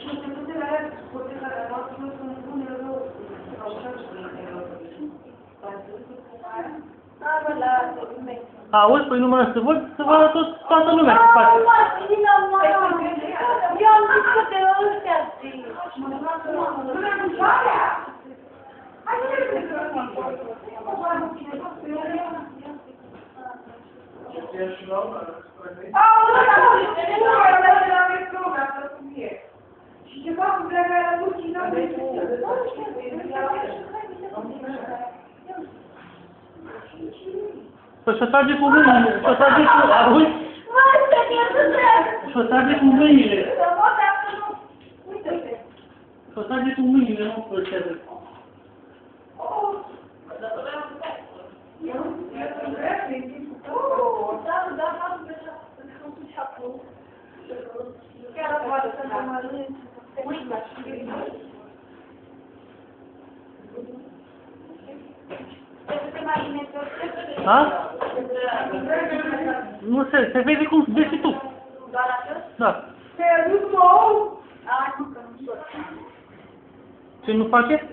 Și începutele alea, potecarea noastră, sunt unele rău, sau așa și auzi, păi nu mă să văd, să vadă toată lumea ce face. Eu am zis că de ăștia zic. Hai să și ceva cu plecarea la Turcia, Păi și-o trage cu mâinile, și-o trage cu... Auzi? Și-o trage cu mâinile. Și-o trage cu mâinile, nu cu cele. Da? Nu se vede cum vezi tu. Doar atât? Da. Te-ai adus nou? Nu, că nu știu. Ce nu face?